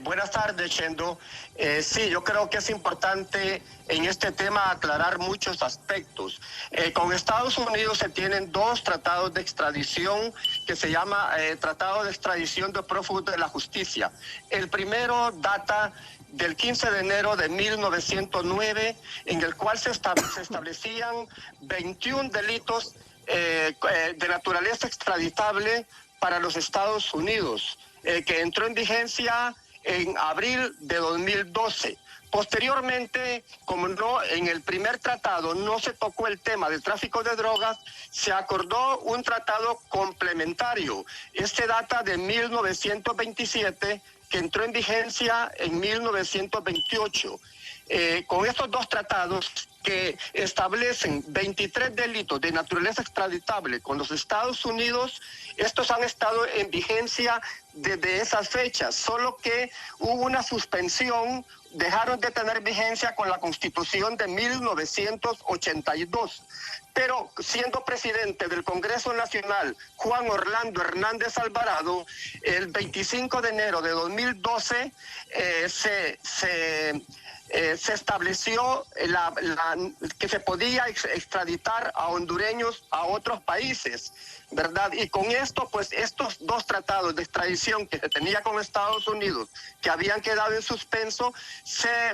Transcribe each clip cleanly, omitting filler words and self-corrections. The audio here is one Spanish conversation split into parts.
Buenas tardes, Chendo. Sí, yo creo que es importante en este tema aclarar muchos aspectos. Con Estados Unidos se tienen dos tratados de extradición que se llama Tratado de Extradición de Prófugos de la Justicia. El primero data del 15 de enero de 1909, en el cual se establecían 21 delitos de naturaleza extraditable para los Estados Unidos, que entró en vigencia en abril de 2012. Posteriormente, como no, en el primer tratado no se tocó el tema del tráfico de drogas, se acordó un tratado complementario. Este data de 1927, que entró en vigencia en 1928. Con estos dos tratados que establecen 23 delitos de naturaleza extraditable con los Estados Unidos, estos han estado en vigencia desde esas fechas, solo que hubo una suspensión, dejaron de tener vigencia con la Constitución de 1982. Pero siendo presidente del Congreso Nacional, Juan Orlando Hernández Alvarado, el 25 de enero de 2012 se estableció que se podía extraditar a hondureños a otros países, ¿verdad? Y con esto, pues estos dos tratados de extradición que se tenía con Estados Unidos, que habían quedado en suspenso,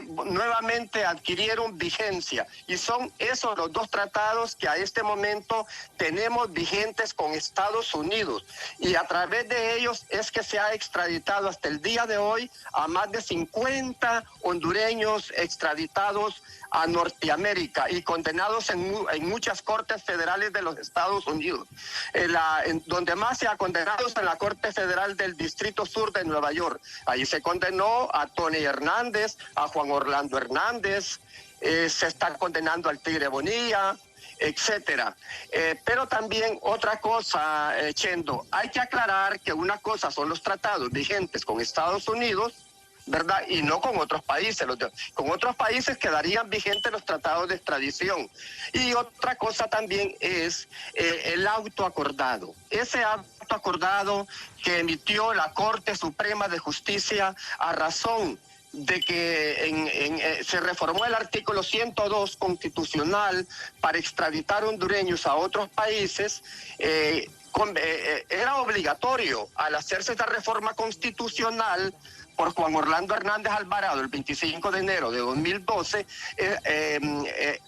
nuevamente adquirieron vigencia. Y son esos los dos tratados que a este momento tenemos vigentes con Estados Unidos. Y a través de ellos es que se ha extraditado hasta el día de hoy a más de 50 hondureños extraditados a Norteamérica y condenados en muchas cortes federales de los Estados Unidos. Donde más se ha condenado es en la Corte Federal del Distrito Sur de Nueva York. Ahí se condenó a Tony Hernández, a Juan Orlando Hernández, se está condenando al Tigre Bonilla, etcétera. Pero también otra cosa, Chendo, hay que aclarar que una cosa son los tratados vigentes con Estados Unidos, ¿verdad? Y no con otros países. Con otros países quedarían vigentes los tratados de extradición. Y otra cosa también es el auto acordado. Ese auto acordado que emitió la Corte Suprema de Justicia a razón de que se reformó el artículo 102 constitucional para extraditar hondureños a otros países. Era obligatorio al hacerse esta reforma constitucional por Juan Orlando Hernández Alvarado el 25 de enero de 2012,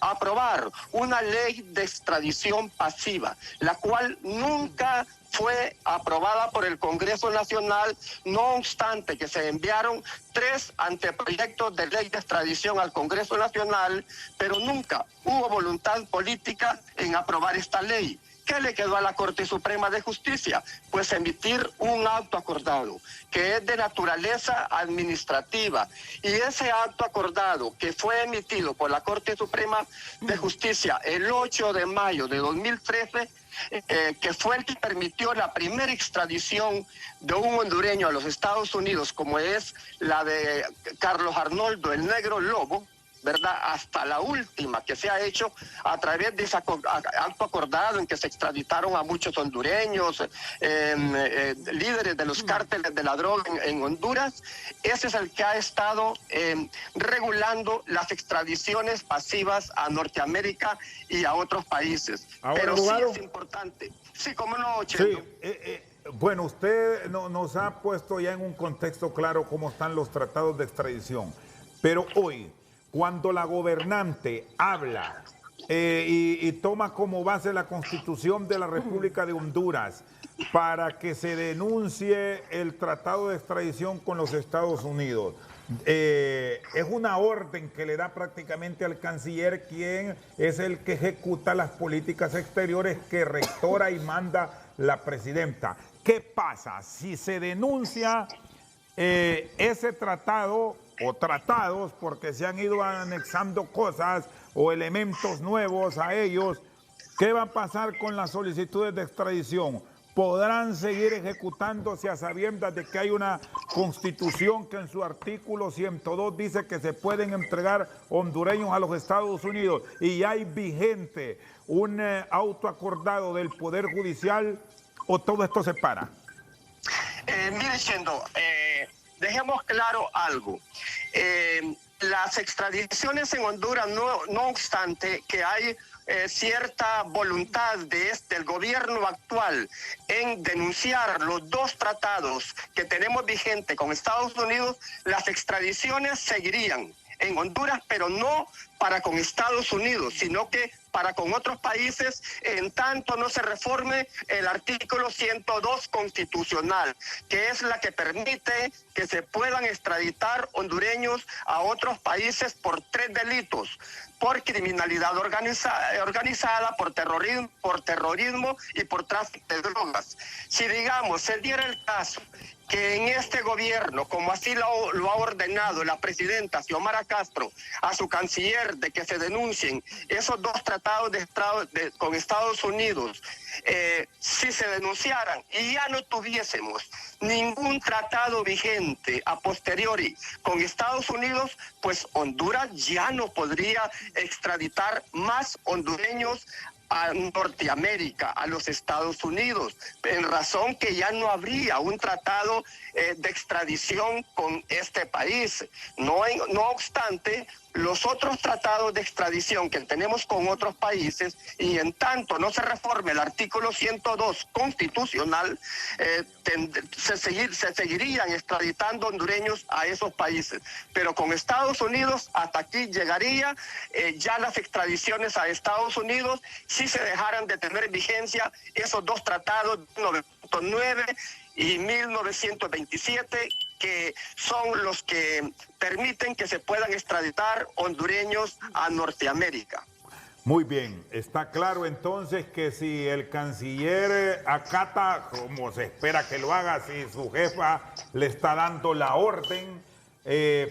aprobar una ley de extradición pasiva, la cual nunca fue aprobada por el Congreso Nacional, no obstante que se enviaron 3 anteproyectos de ley de extradición al Congreso Nacional, pero nunca hubo voluntad política en aprobar esta ley. ¿Qué le quedó a la Corte Suprema de Justicia? Pues emitir un acto acordado, que es de naturaleza administrativa. Y ese acto acordado que fue emitido por la Corte Suprema de Justicia el 8 de mayo de 2013, que fue el que permitió la primera extradición de un hondureño a los Estados Unidos, como es la de Carlos Arnoldo, el Negro Lobo, ¿verdad? Hasta la última que se ha hecho a través de ese acto acordado en que se extraditaron a muchos hondureños, líderes de los cárteles de la droga en Honduras. Ese es el que ha estado regulando las extradiciones pasivas a Norteamérica y a otros países. Ahora, pero abogado, sí es importante. Sí, cómo no, Chendo. Sí, bueno, usted nos ha puesto ya en un contexto claro cómo están los tratados de extradición, pero hoy, cuando la gobernante habla y toma como base la Constitución de la República de Honduras para que se denuncie el tratado de extradición con los Estados Unidos, es una orden que le da prácticamente al canciller, quien es el que ejecuta las políticas exteriores que rectora y manda la presidenta. ¿Qué pasa si se denuncia ese tratado o tratados, porque se han ido anexando cosas o elementos nuevos a ellos? ¿Qué va a pasar con las solicitudes de extradición? ¿Podrán seguir ejecutándose a sabiendas de que hay una constitución que en su artículo 102 dice que se pueden entregar hondureños a los Estados Unidos y hay vigente un auto acordado del Poder Judicial, o todo esto se para? Mire, Chendo, dejemos claro algo. Las extradiciones en Honduras, no obstante que hay cierta voluntad del gobierno actual en denunciar los dos tratados que tenemos vigentes con Estados Unidos, las extradiciones seguirían en Honduras, pero no para con Estados Unidos, sino que para con otros países, en tanto no se reforme el artículo 102 constitucional, que es la que permite que se puedan extraditar hondureños a otros países por 3 delitos: por criminalidad organizada, por terrorismo y por tráfico de drogas. Si, digamos, se diera el caso que en este gobierno, como así lo ha ordenado la presidenta Xiomara Castro a su canciller, de que se denuncien esos dos tratados con Estados Unidos, si se denunciaran y ya no tuviésemos ningún tratado vigente a posteriori con Estados Unidos, pues Honduras ya no podría extraditar más hondureños a Norteamérica, a los Estados Unidos, en razón que ya no habría un tratado de extradición con este país. No obstante, los otros tratados de extradición que tenemos con otros países, y en tanto no se reforme el artículo 102 constitucional, se seguirían extraditando hondureños a esos países. Pero con Estados Unidos, hasta aquí llegaría ya las extradiciones a Estados Unidos, si se dejaran de tener vigencia esos dos tratados, 1909 y 1927, que son los que permiten que se puedan extraditar hondureños a Norteamérica. Muy bien, está claro entonces que si el canciller acata, como se espera que lo haga, si su jefa le está dando la orden,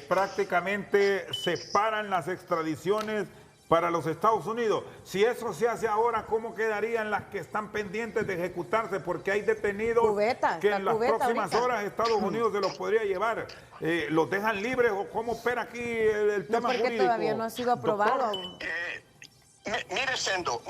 prácticamente se paran las extradiciones para los Estados Unidos. Si eso se hace ahora, ¿cómo quedarían las que están pendientes de ejecutarse? Porque hay detenidos que en las próximas horas Estados Unidos se los podría llevar. ¿Los dejan libres o cómo opera aquí el tema jurídico? Porque todavía no ha sido aprobado. Mire, Sendo,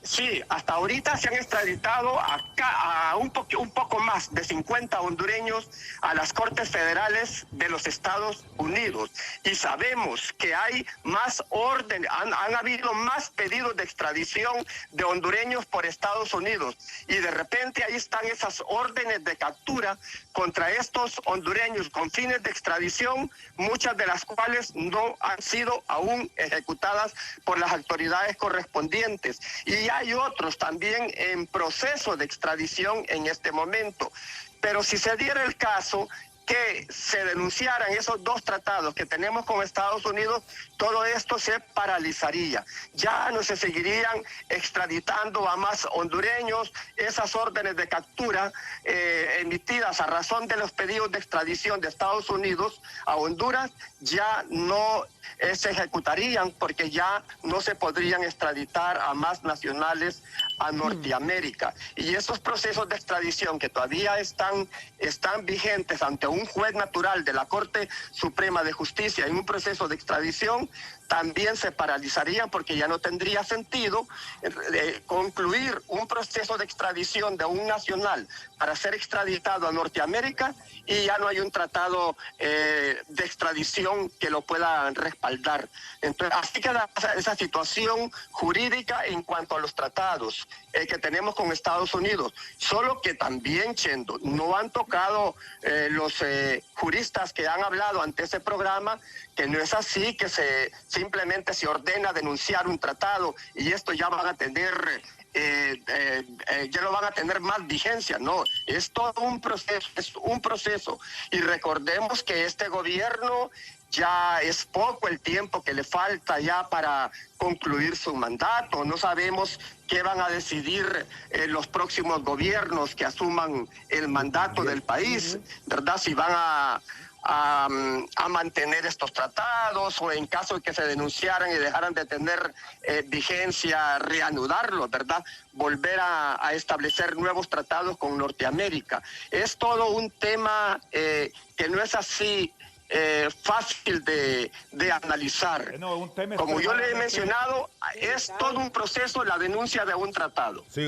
sí, hasta ahorita se han extraditado a un poco más de 50 hondureños a las Cortes Federales de los Estados Unidos. Y sabemos que hay más orden, han habido más pedidos de extradición de hondureños por Estados Unidos. Y de repente ahí están esas órdenes de captura contra estos hondureños con fines de extradición, muchas de las cuales no han sido aún ejecutadas por las autoridades correspondientes, y hay otros también en proceso de extradición en este momento. Pero si se diera el caso que se denunciaran esos dos tratados que tenemos con Estados Unidos, todo esto se paralizaría. Ya no se seguirían extraditando a más hondureños. Esas órdenes de captura emitidas a razón de los pedidos de extradición de Estados Unidos a Honduras ya no se ejecutarían, porque ya no se podrían extraditar a más nacionales a Norteamérica. Y esos procesos de extradición que todavía están vigentes ante un juez natural de la Corte Suprema de Justicia en un proceso de extradición, también se paralizarían, porque ya no tendría sentido concluir un proceso de extradición de un nacional para ser extraditado a Norteamérica y ya no hay un tratado de extradición que lo pueda respaldar. Entonces, así queda esa situación jurídica en cuanto a los tratados que tenemos con Estados Unidos. Solo que también, Chendo, no han tocado los juristas que han hablado ante ese programa, que no es así, que simplemente se ordena denunciar un tratado y esto ya van a tener ya no van a tener más vigencia. No, es todo un proceso, y recordemos que este gobierno ya es poco el tiempo que le falta ya para concluir su mandato. No sabemos qué van a decidir los próximos gobiernos que asuman el mandato del país, ¿verdad? Si van a mantener estos tratados, o en caso de que se denunciaran y dejaran de tener vigencia, reanudarlos, ¿verdad? Volver a establecer nuevos tratados con Norteamérica. Es todo un tema que no es así fácil de analizar. No, un tema. Como yo le he mencionado, es todo un proceso la denuncia de un tratado. Sí.